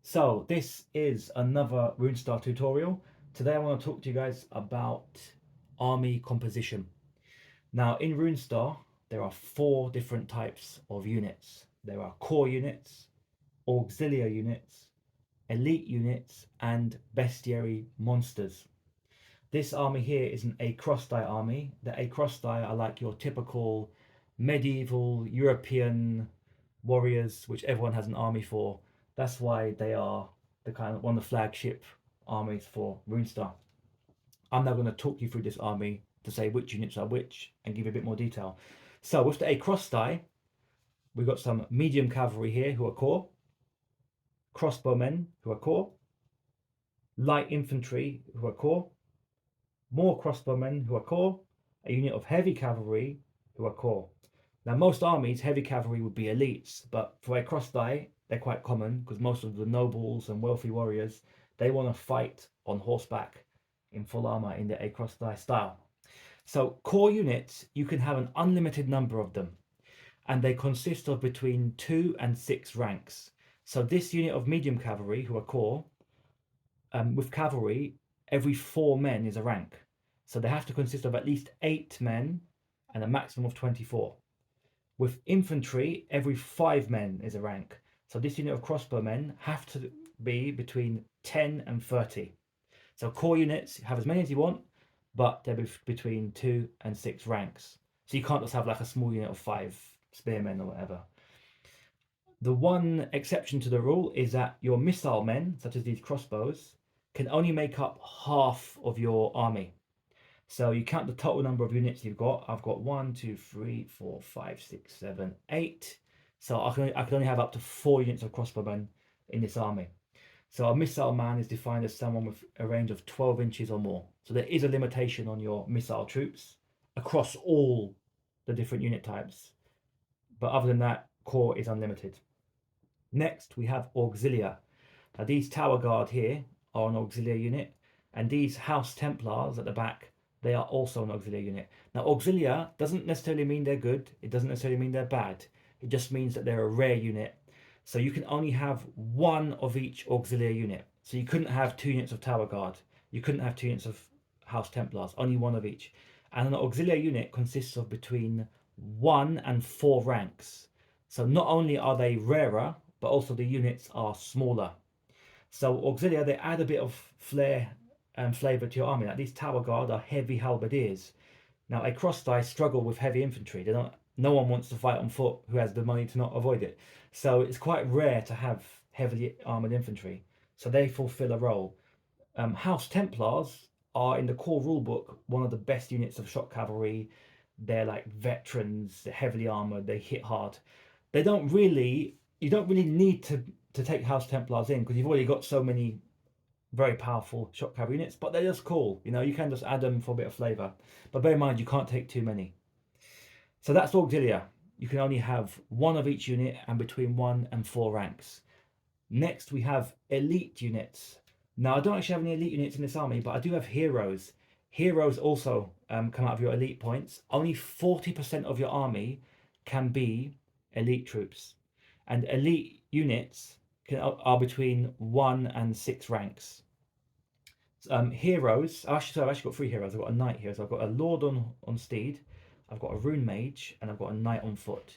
So this is another Runestar tutorial. Today I want to talk to you guys about army composition. Now in Runestar there are four different types of units. There are core units, auxilia units, elite units and bestiary monsters. This army here is an acrosti army. The acrosti are like your typical medieval European warriors, which everyone has an army for. That's why they are the kind of one of the flagship armies for Runestar. I'm now going to talk you through this army to say which units are which and give you a bit more detail. So with the acrosti, we've got some medium cavalry here who are core, crossbowmen who are core, light infantry who are core, more crossbowmen who are core, a unit of heavy cavalry who are core. Now, most armies, heavy cavalry would be elites, but for acrosti, they're quite common because most of the nobles and wealthy warriors, they want to fight on horseback in full armor in the acrosti style. So core units, you can have an unlimited number of them, and they consist of between 2 and 6 ranks. So this unit of medium cavalry who are core, with cavalry, every 4 men is a rank. So they have to consist of at least 8 men and a maximum of 24. With infantry, every 5 men is a rank. So this unit of crossbowmen have to be between 10 and 30. So core units have as many as you want, but they're between 2 and 6 ranks. So you can't just have like a small unit of 5 spearmen or whatever. The one exception to the rule is that your missile men, such as these crossbows, can only make up half of your army. So you count the total number of units you've got. I've got 1, 2, 3, 4, 5, 6, 7, 8. So I can only have up to 4 units of crossbowmen in this army. So a missile man is defined as someone with a range of 12 inches or more. So there is a limitation on your missile troops across all the different unit types. But other than that, core is unlimited. Next, we have Auxilia. Now these tower guard here are an Auxilia unit, and these House Templars at the back, they are also an Auxilia unit. Now Auxilia doesn't necessarily mean they're good, it doesn't necessarily mean they're bad, it just means that they're a rare unit. So you can only have one of each Auxilia unit. So you couldn't have 2 units of tower guard, you couldn't have 2 units of House Templars, only one of each. And an Auxilia unit consists of between 1 and 4 ranks. So not only are they rarer, but also the units are smaller. So Auxilia, they add a bit of flair and flavour to your army. Like these tower guard are heavy halberdiers. Now a crosstie struggle with heavy infantry. They don't. No one wants to fight on foot who has the money to not avoid it. So it's quite rare to have heavily armoured infantry. So they fulfil a role. House Templars are in the core rulebook one of the best units of shock cavalry. They're like veterans. They're heavily armoured. They hit hard. They don't really. You don't really need to take House Templars in because you've already got so many very powerful shock cavalry units, but they're just cool. You know, you can just add them for a bit of flavour. But bear in mind, you can't take too many. So that's Auxilia. You can only have one of each unit and between 1 and 4 ranks. Next, we have elite units. Now, I don't actually have any elite units in this army, but I do have heroes. Heroes also come out of your elite points. Only 40% of your army can be elite troops. And elite units are between 1 and 6 ranks. Heroes, so I've actually got 3 heroes. I've got a knight here, so I've got a lord on steed, I've got a rune mage, and I've got a knight on foot.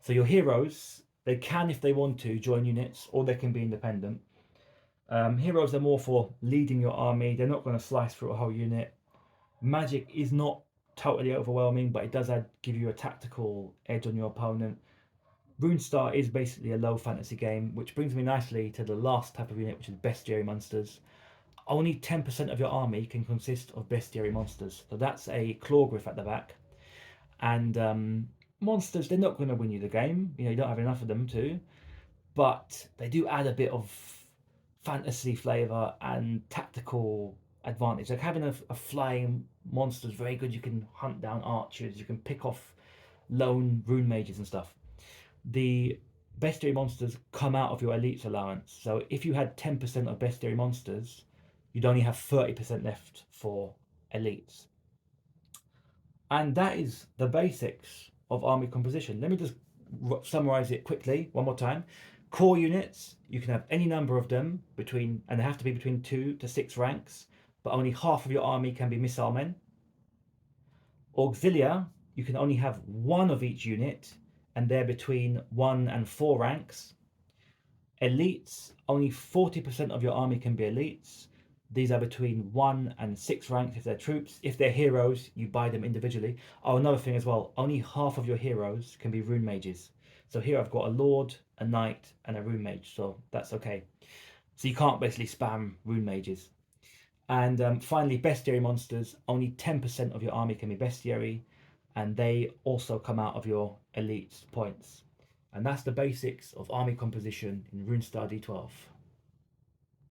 So your heroes, they can, if they want to, join units, or they can be independent. Heroes are more for leading your army. They're not going to slice through a whole unit. Magic is not totally overwhelming, but it does give you a tactical edge on your opponent. Runestar is basically a low fantasy game, which brings me nicely to the last type of unit, which is Bestiary monsters. Only 10% of your army can consist of Bestiary monsters. So that's a Clawgriff at the back. And monsters, they're not going to win you the game. You know, you don't have enough of them to. But they do add a bit of fantasy flavour and tactical advantage. Like having a flying monster is very good. You can hunt down archers. You can pick off lone rune mages and stuff. The bestiary monsters come out of your elites allowance. So if you had 10% of bestiary monsters, you'd only have 30% left for elites. And that is the basics of army composition. Let me just summarize it quickly one more time. Core units, you can have any number of them and they have to be between 2 to 6 ranks, but only half of your army can be missilemen. Auxilia, you can only have one of each unit, and they're between 1 and 4 ranks. Elites, only 40% of your army can be elites. These are between 1 and 6 ranks if they're troops. If they're heroes, you buy them individually. Oh, another thing as well, only half of your heroes can be Rune Mages. So here I've got a Lord, a Knight, and a Rune Mage, so that's okay. So you can't basically spam Rune Mages. And finally, Bestiary monsters, only 10% of your army can be Bestiary, and they also come out of your elite points. And that's the basics of army composition in Runestar D12.